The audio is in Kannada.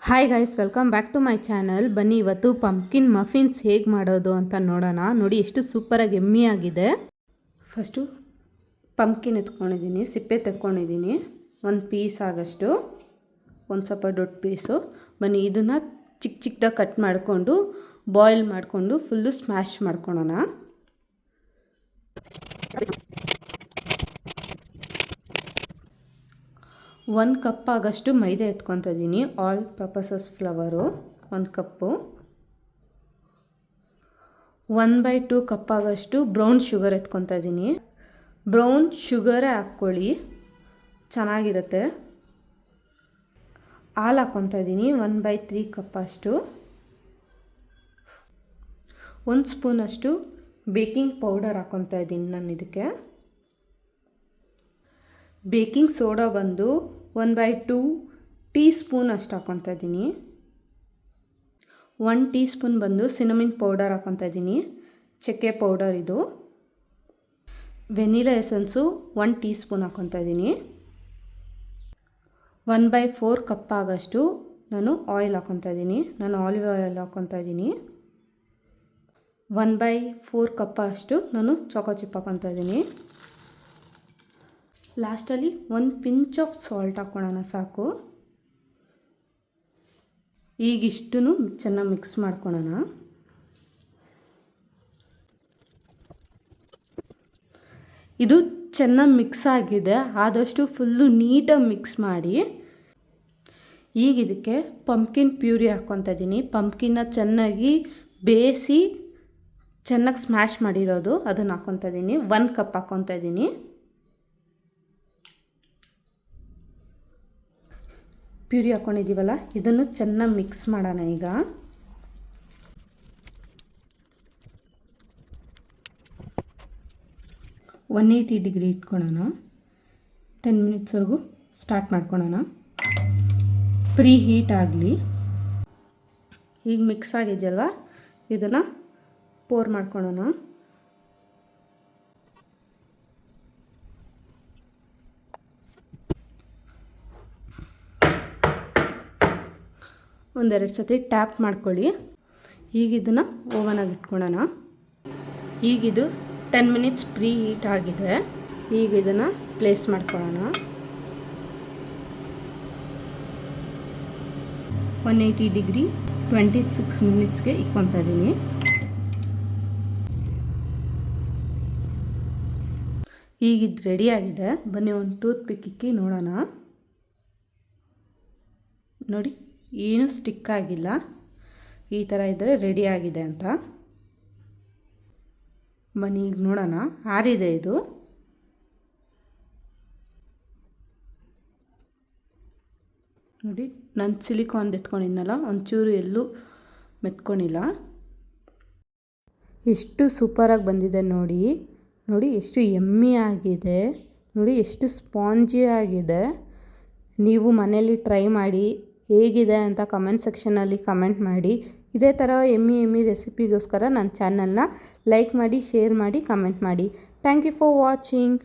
Hi guys, welcome back to my channel. ಬನ್ನಿ ಇವತ್ತು ಪಂಪ್ಕಿನ್ ಮಫಿನ್ಸ್ ಹೇಗೆ ಮಾಡೋದು ಅಂತ ನೋಡೋಣ. ನೋಡಿ ಎಷ್ಟು ಸೂಪರಾಗಿ ಎಮ್ಮಿ ಆಗಿದೆ. ಫಸ್ಟು ಪಂಪ್ಕಿನ್ ಎತ್ಕೊಂಡಿದ್ದೀನಿ, ಸಿಪ್ಪೆ ತೆಕ್ಕೊಂಡಿದ್ದೀನಿ, ಒಂದು ಪೀಸ್ ಆಗಷ್ಟು, ಒಂದು ಸ್ವಲ್ಪ ದೊಡ್ಡ ಪೀಸು. ಬನ್ನಿ ಇದನ್ನು ಚಿಕ್ಕ ಚಿಕ್ಕದಾಗಿ ಕಟ್ ಮಾಡಿಕೊಂಡು ಬಾಯ್ಲ್ ಮಾಡಿಕೊಂಡು ಫುಲ್ಲು ಸ್ಮ್ಯಾಶ್ ಮಾಡ್ಕೊಳೋಣ. ಒಂದು ಕಪ್ ಆಗಷ್ಟು ಮೈದಾ ಎತ್ಕೊತಾ ಇದ್ದೀನಿ. ಆಲ್ ಪರ್ಪಸಸ್ ಫ್ಲವರು 1 ಕಪ್ಪು. 1/2 ಕಪ್ ಆಗಷ್ಟು ಬ್ರೌನ್ ಶುಗರ್ ಎತ್ಕೊತಾ ಇದ್ದೀನಿ. ಬ್ರೌನ್ ಶುಗರೇ ಹಾಕ್ಕೊಳ್ಳಿ, ಚೆನ್ನಾಗಿರುತ್ತೆ. ಹಾಲು ಹಾಕ್ಕೊತಾ ಇದ್ದೀನಿ 1/3 ಕಪ್ ಅಷ್ಟು. 1 ಸ್ಪೂನಷ್ಟು ಬೇಕಿಂಗ್ ಪೌಡರ್ ಹಾಕ್ಕೊತಾ ಇದ್ದೀನಿ ನಾನು ಇದಕ್ಕೆ. ಬೇಕಿಂಗ್ ಸೋಡಾ ಬಂದು 1/2 ಟೀ ಸ್ಪೂನ್ ಅಷ್ಟು ಹಾಕ್ಕೊತಾ ಇದ್ದೀನಿ. 1 ಟೀ ಸ್ಪೂನ್ ಬಂದು ಸಿನಮಿನ್ ಪೌಡರ್ ಹಾಕ್ಕೊತಾ ಇದ್ದೀನಿ, ಚಕ್ಕೆ ಪೌಡರ್ ಇದು. ವೆನಿಲಾ ಎಸೆನ್ಸು 1 ಟೀ ಸ್ಪೂನ್ ಹಾಕ್ಕೊತಾ ಇದ್ದೀನಿ. 1/4 ಕಪ್ ಆಗಷ್ಟು ನಾನು ಆಯಿಲ್ ಹಾಕ್ಕೊತಾ ಇದ್ದೀನಿ. ನಾನು ಆಲಿವ್ ಆಯಿಲ್ ಹಾಕ್ಕೊತಾ ಇದ್ದೀನಿ. 1/4 ಕಪ್ ಅಷ್ಟು ನಾನು ಚಾಕೋ ಚಿಪ್ ಹಾಕ್ಕೊತಾ ಇದ್ದೀನಿ. ಲಾಸ್ಟಲ್ಲಿ 1 ಪಿಂಚ್ ಆಫ್ ಸಾಲ್ಟ್ ಹಾಕ್ಕೊಳ್ಳೋಣ, ಸಾಕು. ಈಗಿಷ್ಟು ಚೆನ್ನಾಗಿ ಮಿಕ್ಸ್ ಮಾಡ್ಕೊಳ್ಳೋಣ. ಇದು ಚೆನ್ನಾಗಿ ಮಿಕ್ಸ್ ಆಗಿದೆ, ಆದಷ್ಟು ಫುಲ್ಲು ನೀಟಾಗಿ ಮಿಕ್ಸ್ ಮಾಡಿ. ಈಗ ಇದಕ್ಕೆ ಪಂಪ್ಕಿನ್ ಪ್ಯೂರಿ ಹಾಕ್ಕೊತಾ ಇದ್ದೀನಿ. ಪಂಪ್ಕಿನ್ನ ಚೆನ್ನಾಗಿ ಬೇಯಿಸಿ ಚೆನ್ನಾಗಿ ಸ್ಮ್ಯಾಶ್ ಮಾಡಿರೋದು, ಅದನ್ನು ಹಾಕ್ಕೊತಾ ಇದ್ದೀನಿ. 1 ಕಪ್ ಹಾಕ್ಕೊತಾ ಇದ್ದೀನಿ. ಪ್ಯೂರಿ ಹಾಕ್ಕೊಂಡಿದ್ದೀವಲ್ಲ, ಇದನ್ನು ಚೆನ್ನಾಗಿ ಮಿಕ್ಸ್ ಮಾಡೋಣ. ಈಗ ಒನ್ 180 ಡಿಗ್ರಿ ಇಟ್ಕೊಳ್ಳೋಣ. 10 ಮಿನಿಟ್ಸ್ವರೆಗೂ ಸ್ಟಾರ್ಟ್ ಮಾಡ್ಕೊಳ್ಳೋಣ. ಪ್ರೀ ಹೀಟ್ ಆಗಲಿ. ಈಗ ಮಿಕ್ಸ್ ಆಗಿದೆಯಲ್ವ, ಇದನ್ನು ಪೋರ್ ಮಾಡ್ಕೊಳ್ಳೋಣ. ಒಂದೆರಡು ಸತಿ ಟ್ಯಾಪ್ ಮಾಡ್ಕೊಳ್ಳಿ. ಈಗ ಇದನ್ನು ಓವನಾಗಿ ಇಟ್ಕೊಳ್ಳೋಣ. ಈಗಿದು 10 ಮಿನಿಟ್ಸ್ ಪ್ರೀ ಹೀಟ್ ಆಗಿದೆ. ಈಗ ಇದನ್ನು ಪ್ಲೇಸ್ ಮಾಡ್ಕೊಳ್ಳೋಣ. 180 ಡಿಗ್ರಿ 26 ಮಿನಿಟ್ಸ್ಗೆ ಇಟ್ಕೊತಾ ಇದ್ದೀನಿ. ಈಗ ಇದು ರೆಡಿಯಾಗಿದೆ. ಬನ್ನಿ ಒಂದು ಟೂತ್ ಪಿಕ್ ಇಕ್ಕಿ ನೋಡೋಣ. ನೋಡಿ, ಏನೂ ಸ್ಟಿಕ್ ಆಗಿಲ್ಲ. ಈ ಥರ ಇದ್ದರೆ ರೆಡಿ ಆಗಿದೆ ಅಂತ. ಬನ್ನಿ ಈಗ ನೋಡೋಣ. ಆರಿದೆ ಇದು. ನೋಡಿ, ನಾನು ಸಿಲಿಕಾನ್ ಎತ್ಕೊಂಡಿದ್ನಲ್ಲ, ಒಂಚೂರು ಎಲ್ಲೂ ಮೆತ್ಕೊಂಡಿಲ್ಲ. ಎಷ್ಟು ಸೂಪರಾಗಿ ಬಂದಿದೆ ನೋಡಿ. ನೋಡಿ ಎಷ್ಟು ಯಮ್ಮಿ ಆಗಿದೆ. ನೋಡಿ ಎಷ್ಟು ಸ್ಪಾಂಜಿ ಆಗಿದೆ. ನೀವು ಮನೇಲಿ ಟ್ರೈ ಮಾಡಿ, ಹೇಗಿದೆ ಅಂತ ಕಮೆಂಟ್ ಸೆಕ್ಷನಲ್ಲಿ ಕಮೆಂಟ್ ಮಾಡಿ. ಇದೇ ಥರ ಎಮ್ಮಿ ರೆಸಿಪಿಗೋಸ್ಕರ ನನ್ನ ಚಾನಲ್ನ ಲೈಕ್ ಮಾಡಿ, ಶೇರ್ ಮಾಡಿ, ಕಮೆಂಟ್ ಮಾಡಿ. Thank you for watching.